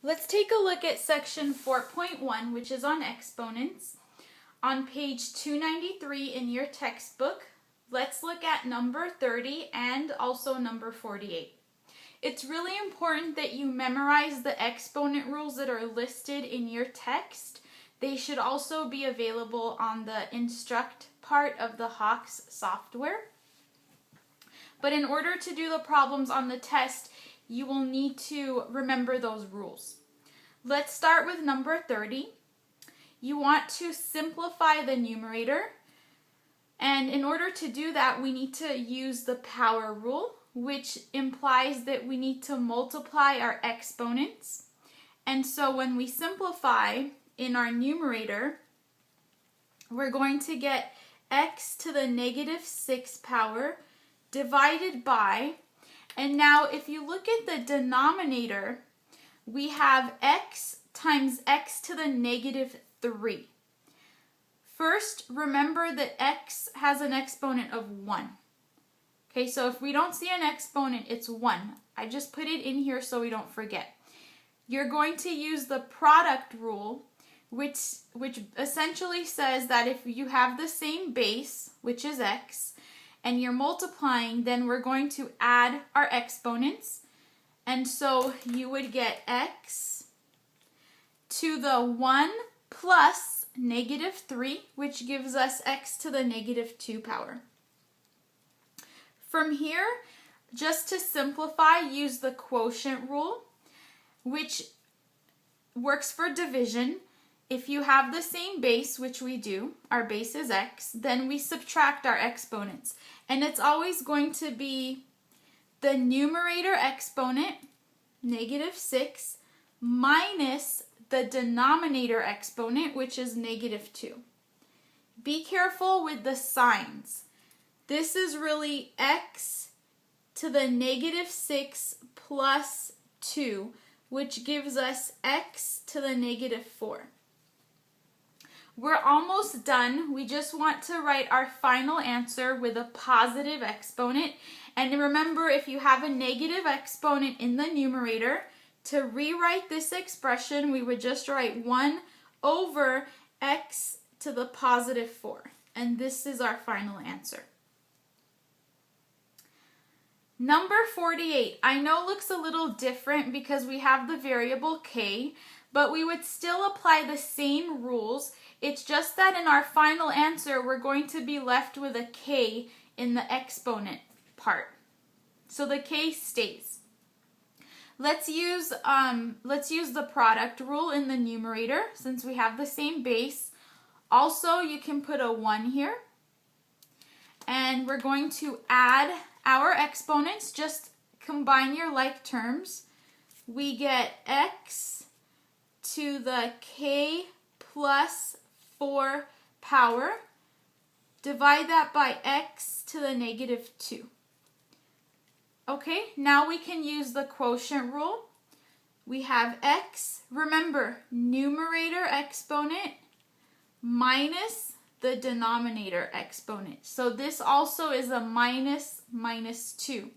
Let's take a look at section 4.1, which is on exponents. On page 293 in your textbook, let's look at number 30 and also number 48. It's really important that you memorize the exponent rules that are listed in your text. They should also be available on the instruct part of the Hawks software. But in order to do the problems on the test, you will need to remember those rules. Let's start with number 30. You want to simplify the numerator. And in order to do that, we need to use the power rule, which implies that we need to multiply our exponents. And so when we simplify in our numerator, we're going to get x to the negative 6 power divided by, and now if you look at the denominator, we have x times x to the negative 3. First, remember that x has an exponent of 1. Okay, so if we don't see an exponent, it's 1. I just put it in here so we don't forget. You're going to use the product rule, which essentially says that if you have the same base, which is x, and you're multiplying, then we're going to add our exponents. And so you would get x to the 1 plus negative 3, which gives us x to the negative 2 power. From here, just to simplify, use the quotient rule, which works for division. If you have the same base, which we do, our base is x, then we subtract our exponents. And it's always going to be the numerator exponent, negative 6, minus the denominator exponent, which is negative 2. Be careful with the signs. This is really x to the negative 6 plus 2, which gives us x to the negative 4. We're almost done. We just want to write our final answer with a positive exponent. And remember, if you have a negative exponent in the numerator, to rewrite this expression, we would just write 1 over x to the positive 4. And this is our final answer. Number 48, I know looks a little different because we have the variable k, but we would still apply the same rules. It's just that in our final answer, we're going to be left with a k in the exponent part. So the k stays. Let's use the product rule in the numerator since we have the same base. Also, you can put a 1 here. And we're going to add our exponents. Just combine your like terms. We get x to the k plus 4 power. Divide that by x to the negative 2. Okay, now we can use the quotient rule. We have x, remember, numerator exponent minus the denominator exponent. So this also is a minus 2.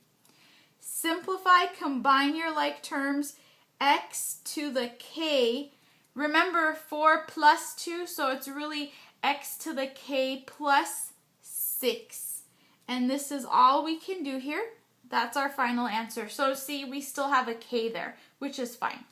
Simplify, combine your like terms, x to the k. Remember 4 plus 2, so it's really x to the k plus 6. And this is all we can do here. That's our final answer. So see, we still have a k there, which is fine.